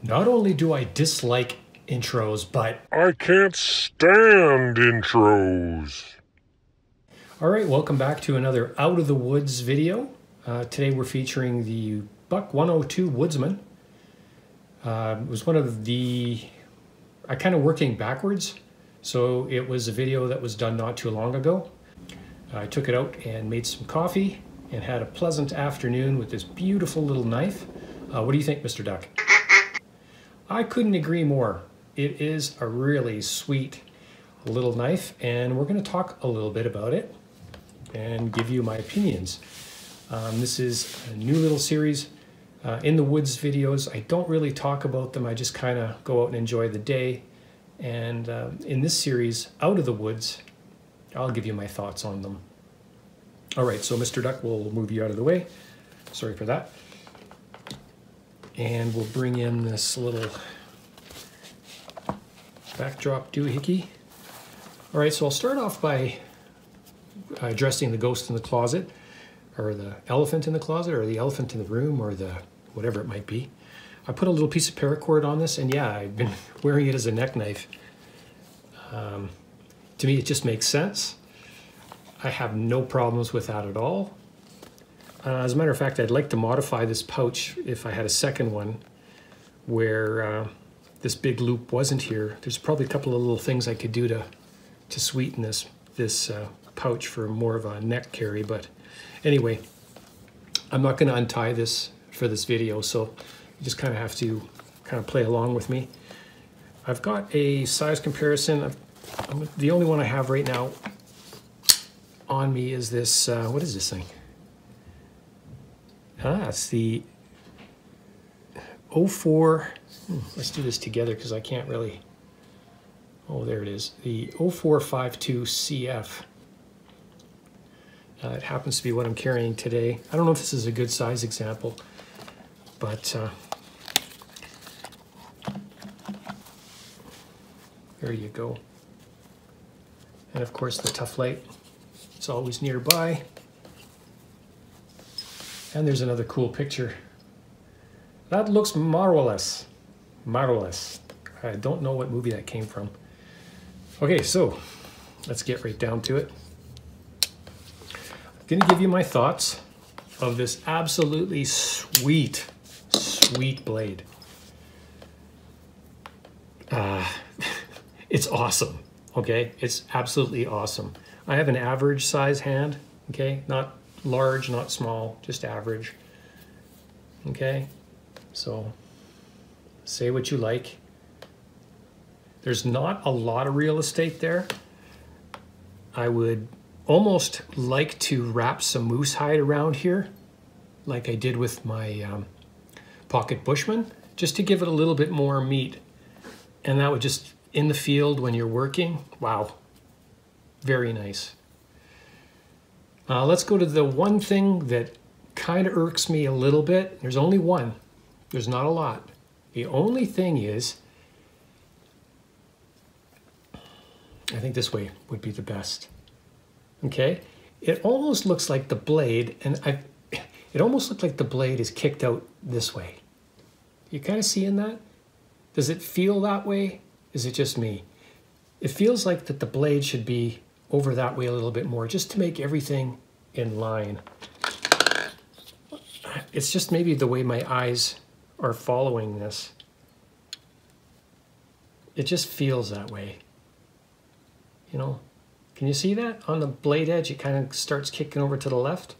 Not only do I dislike intros, but I can't stand intros. all right, welcome back to another Out of the Woods video. Today we're featuring the Buck 102 Woodsman. It was one of the, I kind of working backwards. So it was a video that was done not too long ago. I took it out and made some coffee and had a pleasant afternoon with this beautiful little knife. What do you think, Mr. Duck? I couldn't agree more. It is a really sweet little knife, and we're going to talk a little bit about it and give you my opinions. This is a new little series. In the woods videos, I don't really talk about them. I just kind of go out and enjoy the day. And in this series, Out of the Woods, I'll give you my thoughts on them. All right, so Mr. Duck, we'll move you out of the way. Sorry for that. And we'll bring in this little backdrop doohickey. All right, so I'll start off by addressing the ghost in the closet, or the elephant in the closet, or the elephant in the room, or the whatever it might be. I put a little piece of paracord on this, and yeah, I've been wearing it as a neck knife. To me, it just makes sense. I have no problems with that at all. As a matter of fact, I'd like to modify this pouch if I had a second one where this big loop wasn't here. There's probably a couple of little things I could do to sweeten this pouch for more of a neck carry. But anyway, I'm not going to untie this for this video, so you just kind of have to play along with me. I've got a size comparison. The only one I have right now on me is this, what is this thing? It's the 04, let's do this together because I can't really, oh, there it is, the 0452 CF. It happens to be what I'm carrying today. I don't know if this is a good size example, but there you go. And of course the tough light, it's always nearby. And there's another cool picture. That looks marvelous. Marvelous. I don't know what movie that came from. Okay, so let's get right down to it. I'm gonna give you my thoughts of this absolutely sweet, sweet blade. It's awesome, okay? It's absolutely awesome. I have an average size hand, okay? Not large, not small, just average. Okay, so say what you like. There's not a lot of real estate there. I would almost like to wrap some moose hide around here, like I did with my pocket Bushman, just to give it a little bit more meat. And that would just, in the field when you're working, wow, very nice. Let's go to the one thing that kind of irks me a little bit. There's only one. There's not a lot. The only thing is, I think this way would be the best. Okay? It almost looks like the blade, and it almost looks like the blade is kicked out this way. You kind of seeing that? Does it feel that way? Is it just me? It feels like that the blade should be over that way a little bit more, just to make everything in line. It's just maybe the way my eyes are following this. It just feels that way. You know, can you see that? On the blade edge, it kind of starts kicking over to the left.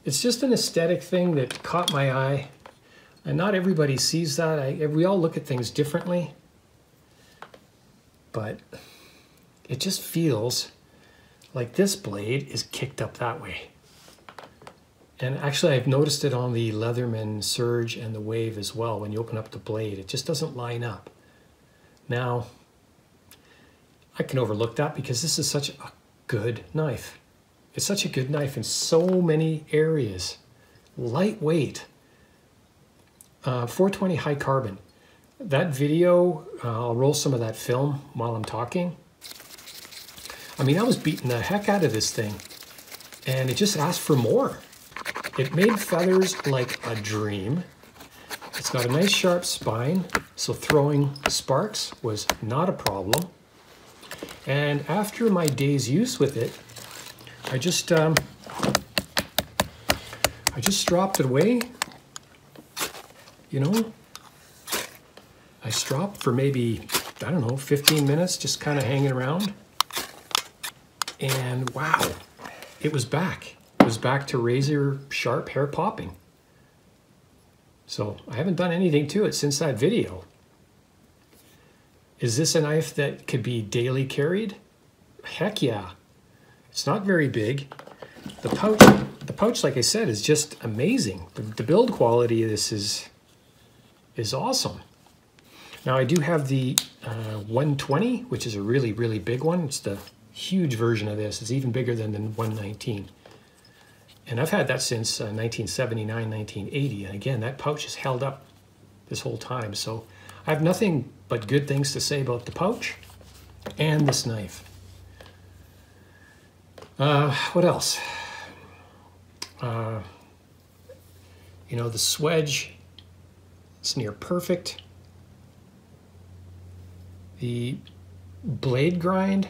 It's just an aesthetic thing that caught my eye. And not everybody sees that. We all look at things differently. But it just feels like this blade is kicked up that way. And actually I've noticed it on the Leatherman Surge and the Wave as well. When you open up the blade, it just doesn't line up. Now, I can overlook that because this is such a good knife. It's such a good knife in so many areas. Lightweight, 420 high carbon. That video, I'll roll some of that film while I'm talking. I mean, I was beating the heck out of this thing, and it just asked for more. It made feathers like a dream. It's got a nice sharp spine, so throwing sparks was not a problem. And after my day's use with it, I just stropped it away, you know. I stropped for maybe, I don't know, 15 minutes, just kind of hanging around. And wow, it was back. It was back to razor sharp hair popping. So I haven't done anything to it since that video. Is this a knife that could be daily carried? Heck yeah. It's not very big. The pouch, like I said, is just amazing. The build quality of this is awesome. Now I do have the 120, which is a really, really big one. It's the huge version of this. It's even bigger than the 119. And I've had that since 1979, 1980. And again, that pouch has held up this whole time. So I have nothing but good things to say about the pouch and this knife. What else? You know, the swedge, it's near perfect. The blade grind,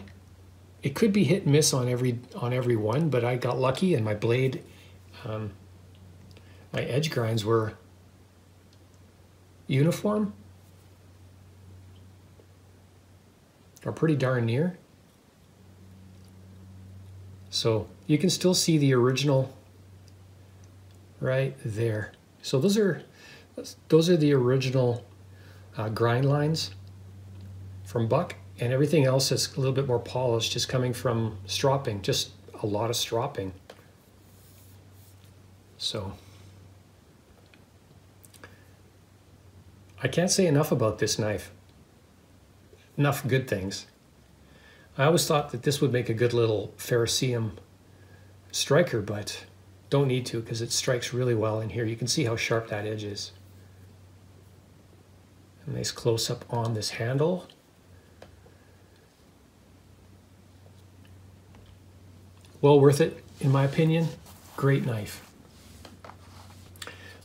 it could be hit and miss on every one, but I got lucky and my blade, my edge grinds were uniform, or pretty darn near. So you can still see the original right there. So those are the original grind lines from Buck, and everything else is a little bit more polished, just coming from stropping, just a lot of stropping. So I can't say enough about this knife. Enough good things. I always thought that this would make a good little Ferricium striker, but don't need to because it strikes really well in here. You can see how sharp that edge is. A nice close-up on this handle. Well worth it, in my opinion. Great knife.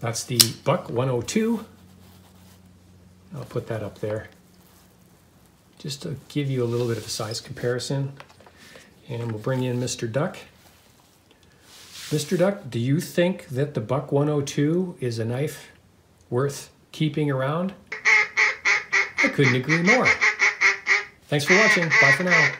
That's the Buck 102. I'll put that up there just to give you a little bit of a size comparison. And we'll bring in Mr. Duck. Mr. Duck, do you think that the Buck 102 is a knife worth keeping around? I couldn't agree more. Thanks for watching. Bye for now.